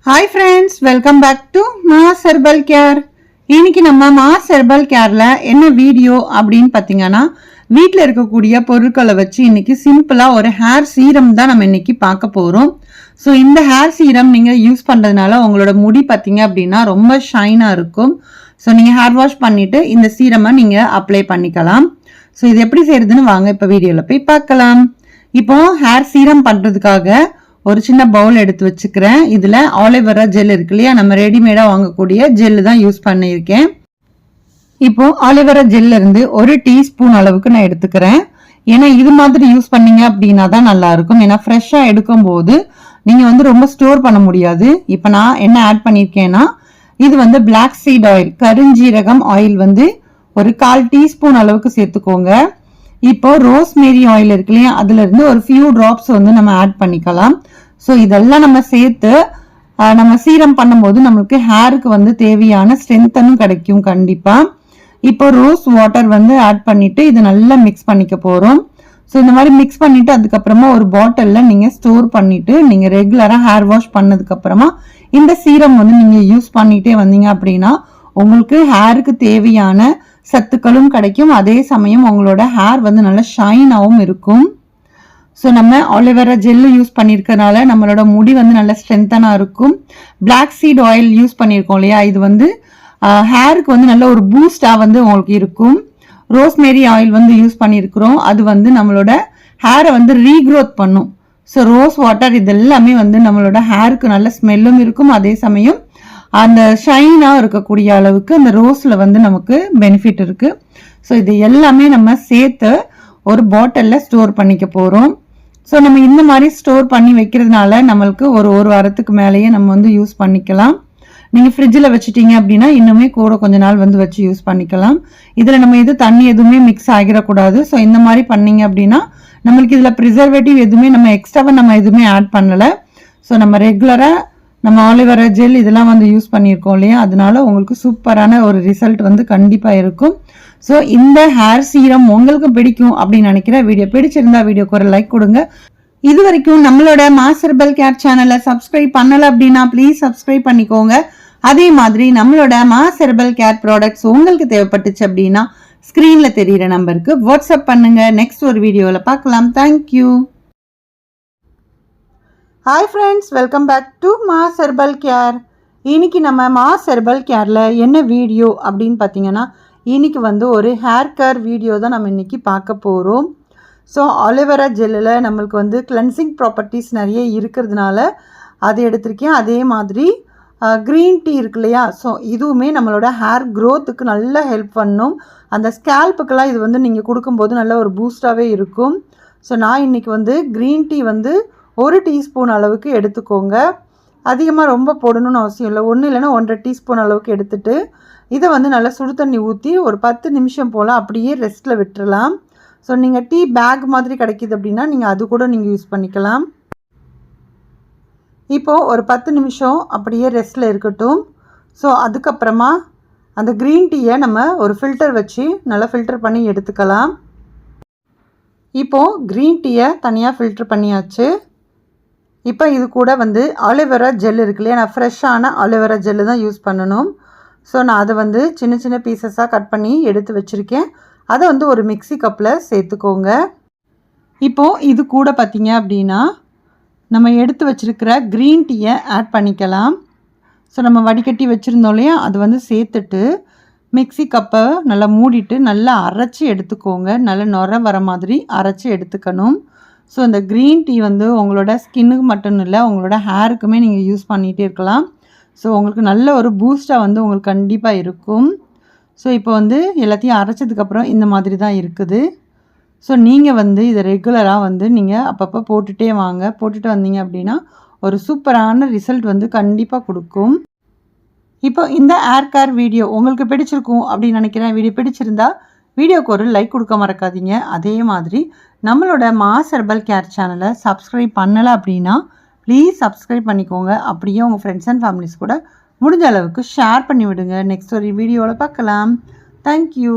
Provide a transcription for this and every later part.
Hi friends, welcome back to Mass Herbal Care. இன்னைக்கு நம்ம mass herbal கேர்ல என்ன video அப்படின்னு பார்த்தீங்கன்னா, வீட்டில் இருக்கக்கூடிய பொருட்களை வச்சு இன்னைக்கு சிம்பிளா ஒரு ஹேர் சீரம் தான் நம்ம இன்னைக்கு பார்க்க போறோம். ஸோ இந்த ஹேர் சீரம் நீங்க யூஸ் பண்றதுனால உங்களோட முடி பார்த்தீங்க அப்படின்னா ரொம்ப ஷைனா இருக்கும். ஸோ நீங்க ஹேர் வாஷ் பண்ணிட்டு இந்த சீரமை நீங்க அப்ளை பண்ணிக்கலாம். ஸோ இது எப்படி செய்யறதுன்னு வாங்க இப்போ வீடியோவில் போய் பார்க்கலாம். இப்போ ஹேர் சீரம் பண்றதுக்காக ஒரு சின்ன பவுல் எடுத்து வச்சுக்கிறேன். இதுல ஆலிவேரா ஜெல் இருக்கு இல்லையா, நம்ம ரெடிமேடா வாங்கக்கூடிய ஜெல் தான் யூஸ் பண்ணியிருக்கேன். இப்போ ஆலிவேரா ஜெல்ல இருந்து ஒரு டீஸ்பூன் அளவுக்கு நான் எடுத்துக்கிறேன். ஏன்னா இது மாதிரி யூஸ் பண்ணீங்க அப்படின்னா தான் நல்லா இருக்கும். ஏன்னா ஃப்ரெஷ்ஷா எடுக்கும் போது நீங்க ரொம்ப ஸ்டோர் பண்ண முடியாது. இப்போ நான் என்ன ஆட் பண்ணியிருக்கேன்னா, இது பிளாக் சீட் ஆயில், கருஞ்சீரகம் ஆயில் ஒரு 1/4 டீஸ்பூன் அளவுக்கு சேர்த்துக்கோங்க. இப்போ ரோஸ்மேரி ஆயில் இருக்கு இல்லையா, அதுல இருந்து ஒரு ஃபியூ டிராப்ஸ் நம்ம ஆட் பண்ணிக்கலாம். ஸோ இதெல்லாம் நம்ம சேர்த்து நம்ம சீரம் பண்ணும்போது நம்மளுக்கு ஹேருக்கு தேவையான ஸ்ட்ரென்த்தனும் கிடைக்கும் கண்டிப்பா. இப்போ ரோஸ் வாட்டர் ஆட் பண்ணிட்டு இதை நல்லா மிக்ஸ் பண்ணிக்க போறோம். ஸோ இந்த மாதிரி மிக்ஸ் பண்ணிட்டு அதுக்கப்புறமா ஒரு பாட்டில்ல நீங்க ஸ்டோர் பண்ணிட்டு நீங்க ரெகுலரா ஹேர் வாஷ் பண்ணதுக்கு அப்புறமா இந்த சீரம் நீங்க யூஸ் பண்ணிட்டே வந்தீங்க அப்படின்னா உங்களுக்கு ஹேருக்கு தேவையான சத்துக்களும் கிடைக்கும். அதே சமயம் உங்களோட ஹேர் நல்ல ஷைனாவும் இருக்கும். ஸோ நம்ம ஆலிவேரா ஜெல் யூஸ் பண்ணியிருக்கனால நம்மளோட முடி நல்ல ஸ்ட்ரென்த்தனா இருக்கும். பிளாக் சீட் ஆயில் யூஸ் பண்ணியிருக்கோம் இல்லையா, இது ஹேருக்கு நல்ல ஒரு பூஸ்டா உங்களுக்கு இருக்கும். ரோஸ்மேரி ஆயில் யூஸ் பண்ணியிருக்கிறோம். அது நம்மளோட ஹேரை ரீக்ரோத் பண்ணும். ஸோ ரோஸ் வாட்டர் இது எல்லாமே நம்மளோட ஹேருக்கு நல்ல ஸ்மெல்லும் இருக்கும். அதே சமயம் அந்த ஷைனா இருக்கக்கூடிய அளவுக்கு அந்த ரோஸ்ல நமக்கு பெனிஃபிட் இருக்கு. ஸோ இது எல்லாமே நம்ம சேர்த்து ஒரு பாட்டில்ல ஸ்டோர் பண்ணிக்க போறோம். ஸோ நம்ம இந்த மாதிரி ஸ்டோர் பண்ணி வைக்கிறதுனால நம்மளுக்கு ஒரு வாரத்துக்கு மேலேயே நம்ம யூஸ் பண்ணிக்கலாம். நீங்க ஃப்ரிட்ஜில் வச்சுட்டீங்க அப்படின்னா இன்னுமே கூட கொஞ்ச நாள் வச்சு யூஸ் பண்ணிக்கலாம். இதுல நம்ம தண்ணி எதுவுமே மிக்ஸ் ஆகிடக்கூடாது. ஸோ இந்த மாதிரி பண்ணீங்க அப்படின்னா நம்மளுக்கு இதுல ப்ரிசர்வேட்டிவ் எதுவுமே நம்ம எக்ஸ்ட்ராவா நம்ம எதுவுமே ஆட் பண்ணல. ஸோ நம்ம ரெகுலரா நம்ம ஆலிவேரா ஜெல் இதெல்லாம் யூஸ் பண்ணியிருக்கோம் இல்லையா, அதனால உங்களுக்கு சூப்பரான ஒரு ரிசல்ட் கண்டிப்பா இருக்கும். ஸோ இந்த ஹேர் சீரம் உங்களுக்கு பிடிக்கும் அப்படின்னு நினைக்கிறேன். வீடியோ பிடிச்சிருந்தா வீடியோக்கு ஒரு லைக் கொடுங்க. இது வரைக்கும் நம்மளோட மாஸ் ஹெர்பல் கேர் சேனலை சப்ஸ்கிரைப் பண்ணல அப்படின்னா ப்ளீஸ் சப்ஸ்கிரைப் பண்ணிக்கோங்க. அதே மாதிரி நம்மளோட மாஸ் ஹெர்பல் கேர் ப்ராடக்ட்ஸ் உங்களுக்கு தேவைப்பட்டுச்சு அப்படின்னா ஸ்கிரீன்ல தெரியிற நம்பருக்கு வாட்ஸ்அப் பண்ணுங்க. நெக்ஸ்ட் ஒரு வீடியோவில் பார்க்கலாம். Thank you. Hi friends, welcome back to Mass Herbal Care. இன்னைக்கு நம்ம மாஸ் ஹெர்பல் கேரில் என்ன வீடியோ அப்படின்னு பார்த்தீங்கன்னா, இன்னைக்கு ஒரு ஹேர் கேர் வீடியோ தான் நம்ம இன்னைக்கு பார்க்க போகிறோம். ஸோ ஆலிவேரா ஜெல்லில் நம்மளுக்கு கிளென்சிங் ப்ராப்பர்ட்டிஸ் நிறைய இருக்கிறதுனால அது எடுத்திருக்கேன். அதே மாதிரி க்ரீன் டீ இருக்கு இல்லையா, ஸோ இதுவுமே நம்மளோட ஹேர் க்ரோத்துக்கு நல்லா ஹெல்ப் பண்ணும். அந்த ஸ்கேல்ப்புக்கெல்லாம் இது நீங்கள் கொடுக்கும்போது நல்ல ஒரு பூஸ்டாகவே இருக்கும். ஸோ நான் இன்னைக்கு க்ரீன் டீ 1 டீஸ்பூன் அளவுக்கு எடுத்துக்கோங்க. அதிகமாக ரொம்ப போடணும்னு அவசியம் இல்லை. 1 இல்லைன்னா 1.5 டீஸ்பூன் அளவுக்கு எடுத்துட்டு இதை நல்லா சுடு தண்ணி ஊற்றி ஒரு 10 நிமிஷம் போல் அப்படியே ரெஸ்ட்டில் விட்டுறலாம். ஸோ நீங்கள் டீ பேக் மாதிரி கிடைக்கிது அப்படின்னா நீங்கள் அது கூட நீங்கள் யூஸ் பண்ணிக்கலாம். இப்போது ஒரு 10 நிமிஷம் அப்படியே ரெஸ்ட்டில் இருக்கட்டும். ஸோ அதுக்கப்புறமா அந்த க்ரீன் டீயை நம்ம ஒரு ஃபில்டர் வச்சு நல்லா ஃபில்டர் பண்ணி எடுத்துக்கலாம். இப்போது க்ரீன் டீயை தனியாக ஃபில்டர் பண்ணியாச்சு. இப்போ இது கூட ஆலிவேரா ஜெல் இருக்கு இல்லையா, நான் ஃப்ரெஷ்ஷான ஆலிவேரா ஜெல்லு தான் யூஸ் பண்ணணும். ஸோ நான் அதை சின்ன சின்ன பீசஸாக கட் பண்ணி எடுத்து வச்சுருக்கேன். அதை ஒரு மிக்ஸி கப்பில் சேர்த்துக்கோங்க. இப்போது இது கூட பார்த்தீங்க அப்படின்னா நம்ம எடுத்து வச்சுருக்கிற க்ரீன் டீயை ஆட் பண்ணிக்கலாம். ஸோ நம்ம வடிகட்டி வச்சுருந்தோம் இல்லையா, அது சேர்த்துட்டு மிக்ஸி கப்பை நல்லா மூடிட்டு நல்லா அரைச்சி எடுத்துக்கோங்க. நல்லா நுர வர மாதிரி அரைச்சி எடுத்துக்கணும். ஸோ இந்த க்ரீன் டீ உங்களோட ஸ்கின்னுக்கு மட்டும் இல்லை, உங்களோட ஹேருக்குமே நீங்கள் யூஸ் பண்ணிகிட்டே இருக்கலாம். ஸோ உங்களுக்கு நல்ல ஒரு பூஸ்டாக உங்களுக்கு கண்டிப்பாக இருக்கும். ஸோ இப்போ எல்லாத்தையும் அரைச்சதுக்கப்புறம் இந்த மாதிரி தான் இருக்குது. ஸோ நீங்கள் இதை ரெகுலராக நீங்கள் அப்பப்போ போட்டுகிட்டே வாங்க. போட்டுட்டு வந்தீங்க அப்படின்னா ஒரு சூப்பரான ரிசல்ட் கண்டிப்பாக கொடுக்கும். இப்போ இந்த ஹேர் கேர் வீடியோ உங்களுக்கு பிடிச்சிருக்கும் அப்படின்னு நினைக்கிறேன். வீடியோ பிடிச்சிருந்தா வீடியோக்கு ஒரு லைக் கொடுக்க மறக்காதீங்க. அதே மாதிரி நம்மளோட மாஸ் ஹெர்பல் கேர் சேனலை சப்ஸ்கிரைப் பண்ணலை அப்படின்னா ப்ளீஸ் சப்ஸ்கிரைப் பண்ணிக்கோங்க. அப்படியே உங்கள் ஃப்ரெண்ட்ஸ் அண்ட் ஃபேமிலிஸ் கூட முடிஞ்ச அளவுக்கு ஷேர் பண்ணி விடுங்க. நெக்ஸ்ட் ஒரு வீடியோவில் பார்க்கலாம். Thank you.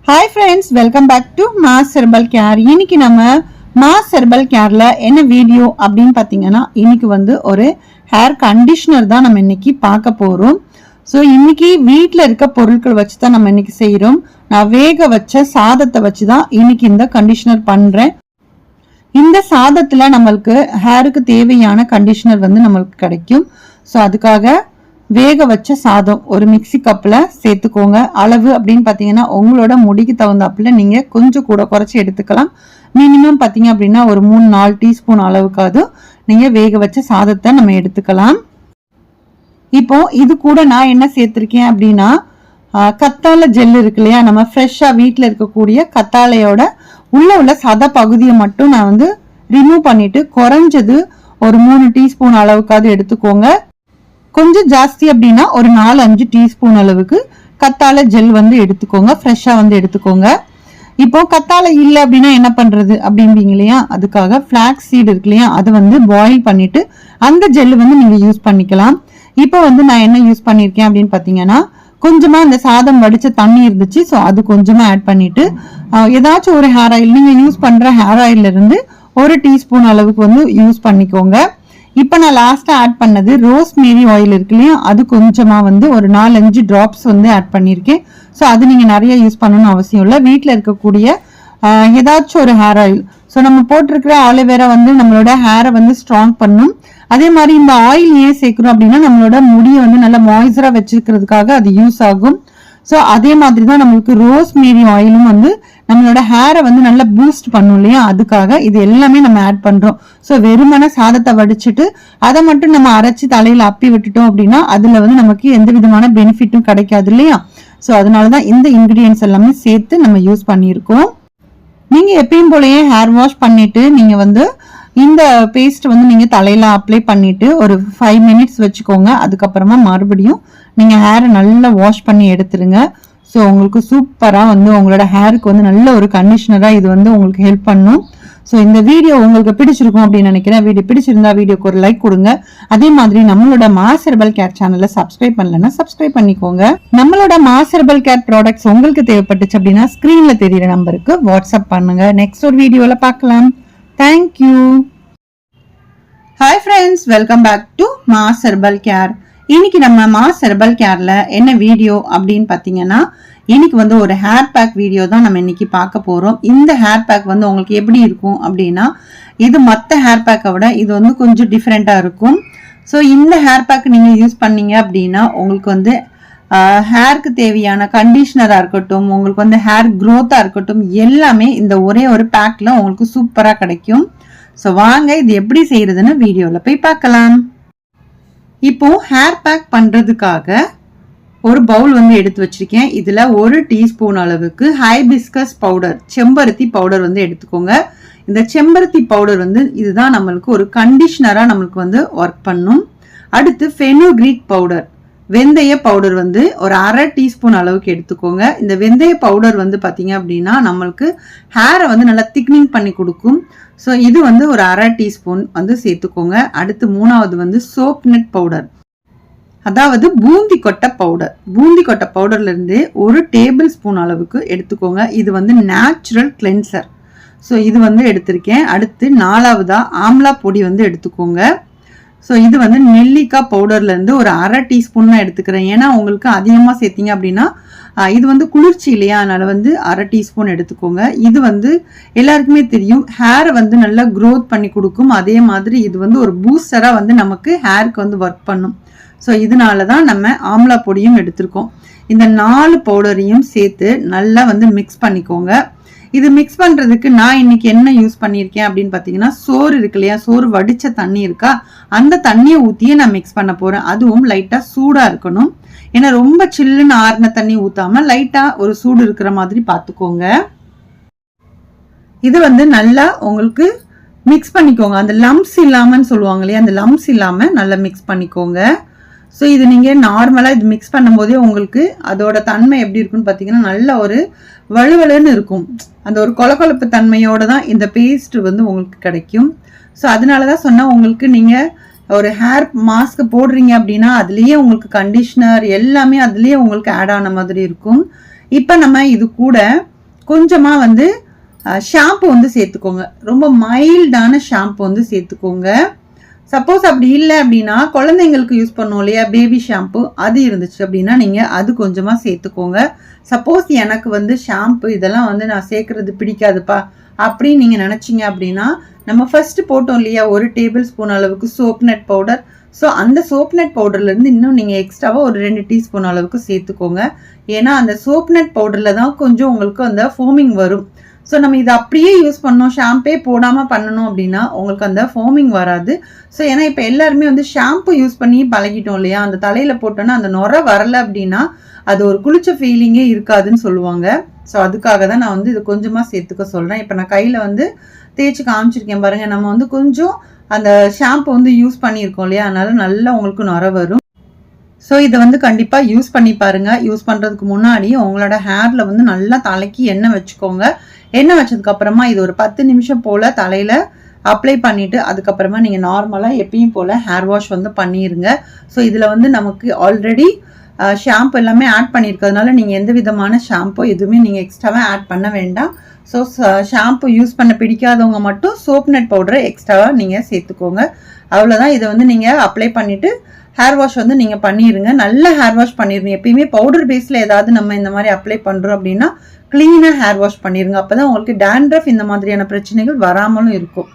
Hi friends, welcome back to Mass Herbal Care. இன்னைக்கு நம்ம மாஸ் ஹெர்பல் கேர்ல என்ன வீடியோ அப்படின்னு பார்த்தீங்கன்னா இன்னைக்கு வந்து ஒரு ஹேர் கண்டிஷனர் தான் நம்ம இன்னைக்கு பார்க்க போறோம். ஸோ இன்னைக்கு வீட்டில் இருக்க பொருட்கள் வச்சு தான் நம்ம இன்னைக்கு செய்கிறோம். நான் வேக வச்ச சாதத்தை வச்சு தான் இன்னைக்கு இந்த கண்டிஷனர் பண்றேன். இந்த சாதத்துல நம்மளுக்கு ஹேருக்கு தேவையான கண்டிஷனர் வந்து நம்மளுக்கு கிடைக்கும். ஸோ அதுக்காக வேக வச்ச சாதம் ஒரு மிக்சி கப்பில் சேர்த்துக்கோங்க. அளவு அப்படின்னு பார்த்தீங்கன்னா உங்களோட முடிக்கு தகுந்தாப்புல நீங்கள் கொஞ்சம் கூட குறைச்சி எடுத்துக்கலாம். மினிமம் பார்த்தீங்க அப்படின்னா ஒரு 3-4 டீஸ்பூன் அளவுக்காவது நீங்கள் வேக வச்ச சாதத்தை நம்ம எடுத்துக்கலாம். இப்போ இது கூட நான் என்ன சேர்த்துருக்கேன் அப்படின்னா கத்தாழை ஜெல் இருக்கு இல்லையா, நம்ம ஃப்ரெஷ்ஷாக வீட்டில் இருக்கக்கூடிய கத்தாழையோட உள்ள சத பகுதியை மட்டும் நான் வந்து ரிமூவ் பண்ணிட்டு குறைஞ்சது ஒரு 3 டீஸ்பூன் அளவுக்காவது எடுத்துக்கோங்க. கொஞ்சம் ஜாஸ்தி அப்படின்னா ஒரு 4-5 டீஸ்பூன் அளவுக்கு கத்தாழை ஜெல் வந்து எடுத்துக்கோங்க, ஃப்ரெஷ்ஷாக வந்து எடுத்துக்கோங்க. இப்போ கத்தாழை இல்லை அப்படின்னா என்ன பண்றது அப்படிம்பீங்க இல்லையா, அதுக்காக ஃபிளாக்ஸ் சீடு இருக்கு இல்லையா, அதை வந்து பாயில் பண்ணிட்டு அந்த ஜெல் வந்து நீங்க யூஸ் பண்ணிக்கலாம். இப்போ வந்து நான் என்ன யூஸ் பண்ணியிருக்கேன் அப்படின்னு பார்த்தீங்கன்னா கொஞ்சமா அந்த சாதம் வடிச்ச தண்ணி இருந்துச்சு, ஸோ அது கொஞ்சமா ஆட் பண்ணிட்டு ஏதாச்சும் ஒரு ஹேர் ஆயில் நீங்க யூஸ் பண்ற ஹேர் ஆயில்ல இருந்து 1 டீஸ்பூன் அளவுக்கு வந்து யூஸ் பண்ணிக்கோங்க. இப்போ நான் லாஸ்டா ஆட் பண்ணது ரோஸ்மேரி ஆயில் இருக்கு இல்லையா, அது கொஞ்சமா வந்து ஒரு 4-5 டிராப்ஸ் வந்து ஆட் பண்ணியிருக்கேன். ஸோ அது நீங்க நிறைய யூஸ் பண்ணணும்னு அவசியம் இல்லை. வீட்டில் இருக்கக்கூடிய ஏதாச்சும் ஒரு ஹேர் ஆயில். ஸோ நம்ம போட்டிருக்கிற ஆலிவேரா வந்து நம்மளோட ஹேரை வந்து ஸ்ட்ராங் பண்ணும். அதே மாதிரி இந்த ஆயில் ஏன் சேர்க்கிறோம் அப்படின்னா நம்மளோட முடியை வந்து நல்லா மாய்ஸ்சரா வச்சிருக்கிறதுக்காக அது யூஸ் ஆகும். ஸோ அதே மாதிரி தான் நம்மளுக்கு ரோஸ்மேரி ஆயிலும் வந்து நம்மளோட ஹேரை வந்து நல்லா பூஸ்ட் பண்ணும் இல்லையா, அதுக்காக இது எல்லாமே நம்ம ஆட் பண்றோம். ஸோ வெறுமன சாதத்தை வடிச்சிட்டு அதை மட்டும் நம்ம அரைச்சி தலையில அப்பி விட்டுட்டோம் அப்படின்னா அதுல வந்து நமக்கு எந்த விதமான பெனிஃபிட்டும் கிடைக்காது இல்லையா. ஸோ அதனாலதான் இந்த இன்கிரீடியன்ஸ் எல்லாமே சேர்த்து நம்ம யூஸ் பண்ணியிருக்கோம். நீங்க எப்பயும் போலயே ஹேர் வாஷ் பண்ணிட்டு நீங்க வந்து இந்த பேஸ்ட் வந்து நீங்க தலையில அப்ளை பண்ணிட்டு ஒரு 5 மினிட்ஸ் வச்சுக்கோங்க. அதுக்கப்புறமா மறுபடியும் நீங்க ஹேரை நல்லா வாஷ் பண்ணி எடுத்துருங்க. ஸோ உங்களுக்கு சூப்பரா வந்து உங்களோட ஹேருக்கு வந்து நல்ல ஒரு கண்டிஷனரா இது வந்து உங்களுக்கு ஹெல்ப் பண்ணும். ஸோ இந்த வீடியோ உங்களுக்கு பிடிச்சிருக்கும் அப்படின்னு நினைக்கிறேன். வீடியோ பிடிச்சிருந்தா வீடியோக்கு ஒரு லைக் கொடுங்க. அதே மாதிரி நம்மளோட மாஸ் ஹெர்பல் கேர் சேனலை சப்ஸ்கிரைப் பண்ணலன்னா சப்ஸ்கிரைப் பண்ணிக்கோங்க. நம்மளோட மாஸ் ஹெர்பல் கேர் ப்ராடக்ட்ஸ் உங்களுக்கு தேவைப்பட்டுச்சு அப்படின்னா ஸ்கிரீன்ல தெரியுற நம்பருக்கு வாட்ஸ்அப் பண்ணுங்க. நெக்ஸ்ட் ஒரு வீடியோல பார்க்கலாம். Thank you. Hi friends, welcome back to Mass Herbal Care. இன்னைக்கு நம்ம மாஸ் ஹெர்பல் கேர்ல என்ன வீடியோ அப்படின்னு பார்த்தீங்கன்னா இன்னைக்கு வந்து ஒரு ஹேர் பேக் வீடியோ தான் நம்ம இன்னைக்கு பார்க்க போறோம். இந்த ஹேர் பேக் வந்து உங்களுக்கு எப்படி இருக்கும் அப்படின்னா இது மற்ற ஹேர் பேக்கை விட இது வந்து கொஞ்சம் டிஃப்ரெண்டா இருக்கும். ஸோ இந்த ஹேர் பேக் நீங்க யூஸ் பண்ணீங்க அப்படின்னா உங்களுக்கு வந்து ஹேருக்கு தேவையான கண்டிஷனரா இருக்கட்டும், உங்களுக்கு வந்து ஹேர் க்ரோத்தா இருக்கட்டும், எல்லாமே இந்த ஒரே ஒரு பேக்ல உங்களுக்கு சூப்பரா கிடைக்கும். ஸோ வாங்க இது எப்படி செய்யறதுன்னு வீடியோல போய் பார்க்கலாம். இப்போ ஹேர் பேக் பண்றதுக்காக ஒரு பவுல் வந்து எடுத்து வச்சிருக்கேன். இதுல 1 டீஸ்பூன் அளவுக்கு ஹைபிஸ்கஸ் பவுடர், செம்பருத்தி பவுடர் வந்து எடுத்துக்கோங்க. இந்த செம்பருத்தி பவுடர் வந்து இதுதான் நம்மளுக்கு ஒரு கண்டிஷனரா நம்மளுக்கு வந்து ஒர்க் பண்ணும். அடுத்து ஃபெனுக்ரீக் பவுடர், வெந்தய பவுடர் வந்து ஒரு 1/2 டீஸ்பூன் அளவுக்கு எடுத்துக்கோங்க. இந்த வெந்தய பவுடர் வந்து பாத்தீங்க அப்படின்னா நம்மளுக்கு ஹேரை வந்து நல்லா திக்னிங் பண்ணி கொடுக்கும். ஸோ இது வந்து ஒரு 1/2 டீஸ்பூன் வந்து சேர்த்துக்கோங்க. அடுத்து 3வது வந்து சோப் நட் பவுடர், அதாவது பூந்தி கொட்டை பவுடர். பூந்தி கொட்டை பவுடர்ல இருந்து 1 டேபிள் ஸ்பூன் அளவுக்கு எடுத்துக்கோங்க. இது வந்து நேச்சுரல் கிளென்சர். ஸோ இது வந்து எடுத்திருக்கேன். அடுத்து 4வதா ஆம்லா பொடி வந்து எடுத்துக்கோங்க. ஸோ இது வந்து நெல்லிக்காய் பவுடர்ல இருந்து ஒரு 1/2 டீஸ்பூன் தான் எடுத்துக்கிறேன். ஏன்னா உங்களுக்கு அதிகமாக சேர்த்தீங்க அப்படின்னா இது வந்து குளிர்ச்சி இல்லையா, அதனால வந்து 1/2 டீஸ்பூன் எடுத்துக்கோங்க. இது வந்து எல்லாருக்குமே தெரியும், ஹேரை வந்து நல்லா க்ரோத் பண்ணி கொடுக்கும். அதே மாதிரி இது வந்து ஒரு பூஸ்டரா வந்து நமக்கு ஹேருக்கு வந்து ஒர்க் பண்ணும். ஸோ இதனால தான் நம்ம ஆம்லா பொடியும் எடுத்திருக்கோம். இந்த 4 பவுடரையும் சேர்த்து நல்லா வந்து மிக்ஸ் பண்ணிக்கோங்க. இது மிக்ஸ் பண்றதுக்கு நான் இன்னைக்கு என்ன யூஸ் பண்ணியிருக்கேன் அப்படின்னு பார்த்தீங்கன்னா சோறு இருக்கு இல்லையா, சோறு வடிச்ச தண்ணி இருக்கா, அந்த தண்ணியை ஊற்றியே நான் மிக்ஸ் பண்ண போறேன். அதுவும் லைட்டா சூடா இருக்கணும். ஏன்னா ரொம்ப சில்லுன்னு ஆறின தண்ணி ஊத்தாம லைட்டா ஒரு சூடு இருக்கிற மாதிரி பார்த்துக்கோங்க. இது வந்து நல்லா உங்களுக்கு மிக்ஸ் பண்ணிக்கோங்க. அந்த லம்ஸ் இல்லாமன்னு சொல்லுவாங்க இல்லையா, அந்த லம்ஸ் இல்லாம நல்லா மிக்ஸ் பண்ணிக்கோங்க. ஸோ இது நீங்கள் நார்மலாக இது மிக்ஸ் பண்ணும்போதே உங்களுக்கு அதோட தன்மை எப்படி இருக்குன்னு பார்த்தீங்கன்னா நல்ல ஒரு வலுவலுன்னு இருக்கும். அந்த ஒரு கொலகொலப்பு தன்மையோட தான் இந்த பேஸ்ட் வந்து உங்களுக்கு கிடைக்கும். ஸோ அதனால தான் சொன்னால் உங்களுக்கு நீங்கள் ஒரு ஹேர் மாஸ்க் போடுறீங்க அப்படின்னா அதுலேயே உங்களுக்கு கண்டிஷனர் எல்லாமே அதுலேயே உங்களுக்கு ஆட் ஆன மாதிரி இருக்கும். இப்போ நம்ம இது கூட கொஞ்சமாக வந்து ஷாம்பு வந்து சேர்த்துக்கோங்க. ரொம்ப மைல்டான ஷாம்பு வந்து சேர்த்துக்கோங்க. சப்போஸ் அப்படி இல்லை அப்படின்னா குழந்தைங்களுக்கு யூஸ் பண்ணுவோம் இல்லையா பேபி ஷாம்பு, அது இருந்துச்சு அப்படின்னா நீங்கள் அது கொஞ்சமாக சேர்த்துக்கோங்க. சப்போஸ் எனக்கு வந்து ஷாம்பு இதெல்லாம் வந்து நான் சேர்க்குறது பிடிக்காதுப்பா அப்படின்னு நீங்கள் நினச்சிங்க அப்படின்னா நம்ம ஃபர்ஸ்ட் போட்டோம் இல்லையா 1 டேபிள் ஸ்பூன் அளவுக்கு சோப் நட் பவுடர். ஸோ அந்த சோப் நட் பவுடர்லேருந்து இன்னும் நீங்கள் எக்ஸ்ட்ராவாக ஒரு 2 டீஸ்பூன் அளவுக்கு சேர்த்துக்கோங்க. ஏன்னா அந்த சோப் நட் பவுடரில் தான் கொஞ்சம் உங்களுக்கு அந்த ஃபோமிங் வரும். ஸோ நம்ம இதை அப்படியே யூஸ் பண்ணோம் ஷாம்பே போடாமல் பண்ணணும் அப்படின்னா உங்களுக்கு அந்த ஃபோமிங் வராது. ஸோ ஏன்னா இப்போ எல்லாருமே வந்து ஷாம்பு யூஸ் பண்ணி பழகிட்டோம் இல்லையா, அந்த தலையில் போட்டோன்னா அந்த நுரை வரலை அப்படின்னா அது ஒரு குளிச்ச ஃபீலிங்கே இருக்காதுன்னு சொல்லுவாங்க. ஸோ அதுக்காக தான் நான் வந்து இது கொஞ்சமாக சேர்த்துக்க சொல்கிறேன். இப்போ நான் கையில் வந்து தேய்ச்சி காமிச்சிருக்கேன் பாருங்கள். நம்ம வந்து கொஞ்சம் அந்த ஷாம்பு வந்து யூஸ் பண்ணியிருக்கோம் இல்லையா, அதனால நல்லா உங்களுக்கு நுரை வரும். ஸோ இதை வந்து கண்டிப்பாக யூஸ் பண்ணி பாருங்கள். யூஸ் பண்ணுறதுக்கு முன்னாடி உங்களோட ஹேரில் வந்து நல்லா தலைக்கு எண்ணெய் வச்சுக்கோங்க. எண்ணெய் வச்சதுக்கப்புறமா இது ஒரு 10 நிமிஷம் போல் தலையில் அப்ளை பண்ணிவிட்டு அதுக்கப்புறமா நீங்கள் நார்மலாக எப்பயும் போல் ஹேர் வாஷ் வந்து பண்ணிடுங்க. ஸோ இதில் வந்து நமக்கு ஆல்ரெடி ஷாம்பு எல்லாமே ஆட் பண்ணியிருக்கிறதுனால நீங்கள் எந்த விதமான ஷாம்பு எதுவுமே நீங்கள் எக்ஸ்ட்ராவாக ஆட் பண்ண வேண்டாம். ஸோ ஷாம்பு யூஸ் பண்ண பிடிக்காதவங்க மட்டும் சோப் நட் பவுடரை எக்ஸ்ட்ராவாக நீங்கள் சேர்த்துக்கோங்க. அவ்வளோதான். இதை வந்து நீங்கள் அப்ளை பண்ணிவிட்டு ஹேர் வாஷ் வந்து நீங்கள் பண்ணிடுங்க. நல்ல ஹேர் வாஷ் பண்ணிடுங்க. எப்பயுமே பவுடர் பேஸில் ஏதாவது நம்ம இந்த மாதிரி அப்ளை பண்ணுறோம் அப்படின்னா க்ளீனாக ஹேர் வாஷ் பண்ணிடுங்க. அப்போ தான் உங்களுக்கு டேண்ட்ரஃப் இந்த மாதிரியான பிரச்சனைகள் வராமலும் இருக்கும்.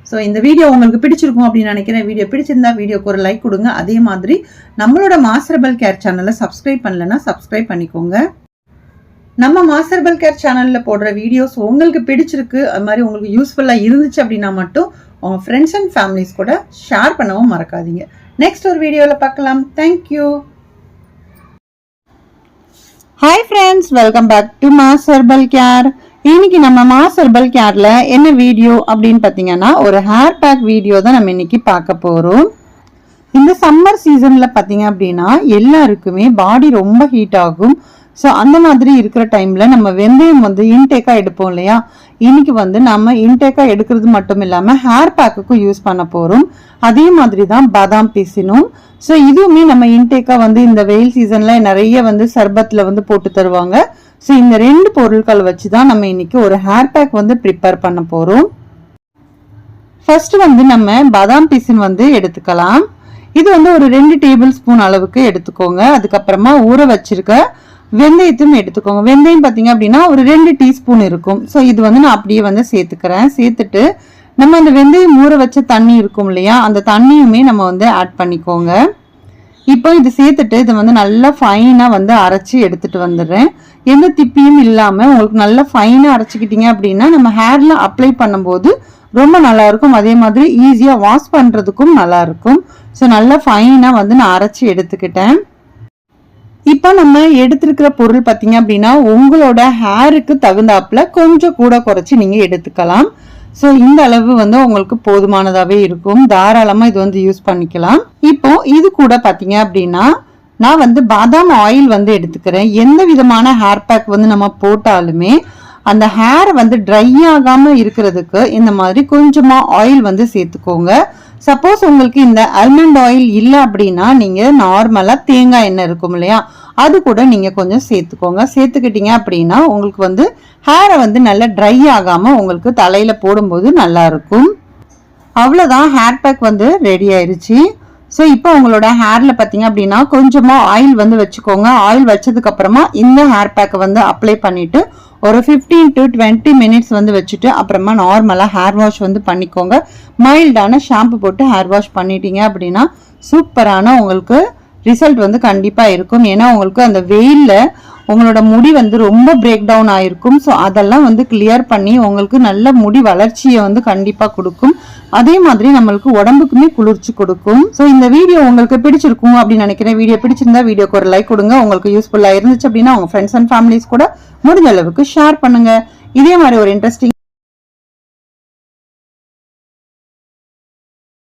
ஸோ இந்த வீடியோ உங்களுக்கு பிடிச்சிருக்கும் அப்படின்னு நினைக்கிறேன். வீடியோ பிடிச்சிருந்தா வீடியோக்கு ஒரு லைக் கொடுங்க. அதே மாதிரி நம்மளோட மாஸ் ஹெர்பல் கேர் சேனலை சப்ஸ்கிரைப் பண்ணலைன்னா சப்ஸ்கிரைப் பண்ணிக்கோங்க. நம்ம மாஸ் ஹெர்பல் கேர் சேனலில் போடுற வீடியோஸ் உங்களுக்கு பிடிச்சிருக்கு, அது மாதிரி உங்களுக்கு யூஸ்ஃபுல்லாக இருந்துச்சு அப்படின்னா மட்டும் உங்கள் ஃப்ரெண்ட்ஸ் அண்ட் ஃபேமிலிஸ் கூட ஷேர் பண்ணவும் மறக்காதீங்க. நெக்ஸ்ட் ஒரு வீடியோவில் பார்க்கலாம். Thank you. Hi friends, welcome back to Mass Herbal Care. இன்னைக்கு நம்ம மாஸ் ஹெர்பல் கேர்ல என்ன வீடியோ அப்படின்னு பார்த்தீங்கன்னா ஒரு ஹேர் பேக் வீடியோ தான் நம்ம இன்னைக்கு பார்க்க போகிறோம். இந்த சம்மர் சீசன்ல பார்த்தீங்க அப்படின்னா எல்லாருக்குமே பாடி ரொம்ப ஹீட் ஆகும். ஸோ அந்த மாதிரி இருக்கிற டைம்ல நம்ம வெந்தயம் வந்து இன்டேக்காக எடுப்போம் இல்லையா, இன்னைக்கு வந்து நம்ம இன்டேக்காக எடுக்கிறது மட்டும் இல்லாமல் ஹேர் பேக்குக்கும் யூஸ் பண்ண போகிறோம். அதே மாதிரி தான் பாதாம் பிசினும். ஸோ இதுவுமே நம்ம இன்டேக்காக வந்து இந்த வெயில் சீசன்ல நிறைய வந்து சர்பத்தில் வந்து போட்டு தருவாங்க. ஸோ இந்த 2 பொருட்கள் வச்சு தான் நம்ம இன்னைக்கு ஒரு ஹேர் பேக் வந்து ப்ரிப்பேர் பண்ண போகிறோம். ஃபர்ஸ்ட் வந்து நம்ம பாதாம் பிசின் வந்து எடுத்துக்கலாம். இது வந்து ஒரு 2 டேபிள் ஸ்பூன் அளவுக்கு எடுத்துக்கோங்க. அதுக்கப்புறமா ஊற வச்சிருக்க வெந்தயத்தையும் எடுத்துக்கோங்க. வெந்தயம் பார்த்தீங்க அப்படின்னா ஒரு 2 டீஸ்பூன் இருக்கும். ஸோ இது வந்து நான் அப்படியே வந்து சேர்த்துக்கிறேன். சேர்த்துட்டு நம்ம அந்த வெந்தயம் ஊற வச்ச தண்ணி இருக்கும் இல்லையா, அந்த தண்ணியுமே நம்ம வந்து ஆட் பண்ணிக்கோங்க. இப்போ இது சேர்த்துட்டு இதை வந்து நல்லா ஃபைனாக வந்து அரைச்சி எடுத்துட்டு வந்துடுறேன். எந்த திப்பியும் இல்லாமல் உங்களுக்கு நல்லா ஃபைனாக அரைச்சிக்கிட்டீங்க அப்படின்னா நம்ம ஹேரில் அப்ளை பண்ணும்போது ரொம்ப நல்லா இருக்கும். அதே மாதிரி ஈஸியாக வாஷ் பண்ணுறதுக்கும் நல்லா இருக்கும். ஸோ நல்லா ஃபைனாக வந்து நான் அரைச்சி எடுத்துக்கிட்டேன். இப்போ நம்ம எடுத்திருக்கிற பொருள் பார்த்தீங்க அப்படின்னா உங்களோட ஹேருக்கு தகுந்தாப்புல கொஞ்சம் கூட குறைச்சி நீங்கள் எடுத்துக்கலாம். ஸோ இந்த அளவு வந்து உங்களுக்கு போதுமானதாகவே இருக்கும். தாராளமாக இது வந்து யூஸ் பண்ணிக்கலாம். இப்போ இது கூட பார்த்தீங்க அப்படின்னா நான் வந்து பாதாம் ஆயில் வந்து எடுத்துக்கிறேன். எந்த விதமான ஹேர் பேக் வந்து நம்ம போட்டாலுமே அந்த ஹேர் வந்து ட்ரை ஆகாமல் இருக்கிறதுக்கு இந்த மாதிரி கொஞ்சமாக ஆயில் வந்து சேர்த்துக்கோங்க. சப்போஸ் உங்களுக்கு இந்த ஆல்மண்ட் ஆயில் இல்லை அப்படின்னா நீங்கள் நார்மலாக தேங்காய் எண்ணெய் இருக்கும் இல்லையா, அது கூட நீங்கள் கொஞ்சம் சேர்த்துக்கோங்க. சேர்த்துக்கிட்டீங்க அப்படின்னா உங்களுக்கு வந்து ஹேரை வந்து நல்லா ட்ரை ஆகாமல் உங்களுக்கு தலையில் போடும்போது நல்லா இருக்கும். அவ்வளோதான், ஹேர் பேக் வந்து ரெடி ஆயிடுச்சு. ஸோ இப்போ உங்களோட ஹேரில் பார்த்தீங்க அப்படின்னா கொஞ்சமாக ஆயில் வந்து வச்சுக்கோங்க. ஆயில் வச்சதுக்கப்புறமா இந்த ஹேர் பேக்கை வந்து அப்ளை பண்ணிவிட்டு ஒரு 15 to 20 மினிட்ஸ் வந்து வச்சுட்டு அப்புறமா நார்மலாக ஹேர் வாஷ் வந்து பண்ணிக்கோங்க. மைல்டான ஷாம்பு போட்டு ஹேர் வாஷ் பண்ணிட்டீங்க அப்படின்னா சூப்பரான உங்களுக்கு ரிசல்ட் வந்து கண்டிப்பாக இருக்கும். ஏன்னா உங்களுக்கு அந்த வெயிலில் உங்களோட முடி வந்து ரொம்ப பிரேக் டவுன் ஆயிருக்கும். ஸோ அதெல்லாம் வந்து கிளியர் பண்ணி உங்களுக்கு நல்ல முடி வளர்ச்சியை வந்து கண்டிப்பாக கொடுக்கும். அதே மாதிரி நம்மளுக்கு உடம்புக்குமே குளிர்ச்சி கொடுக்கும். ஸோ இந்த வீடியோ உங்களுக்கு பிடிச்சிருக்கும் அப்படின்னு நினைக்கிறேன். வீடியோ பிடிச்சிருந்தா வீடியோக்கு ஒரு லைக் கொடுங்க. உங்களுக்கு யூஸ்ஃபுல்லாக இருந்துச்சு அப்படின்னா உங்கள் ஃப்ரெண்ட்ஸ் அண்ட் ஃபேமிலிஸ் கூட முடிஞ்ச அளவுக்கு ஷேர் பண்ணுங்க. இதே மாதிரி ஒரு இன்ட்ரெஸ்டிங்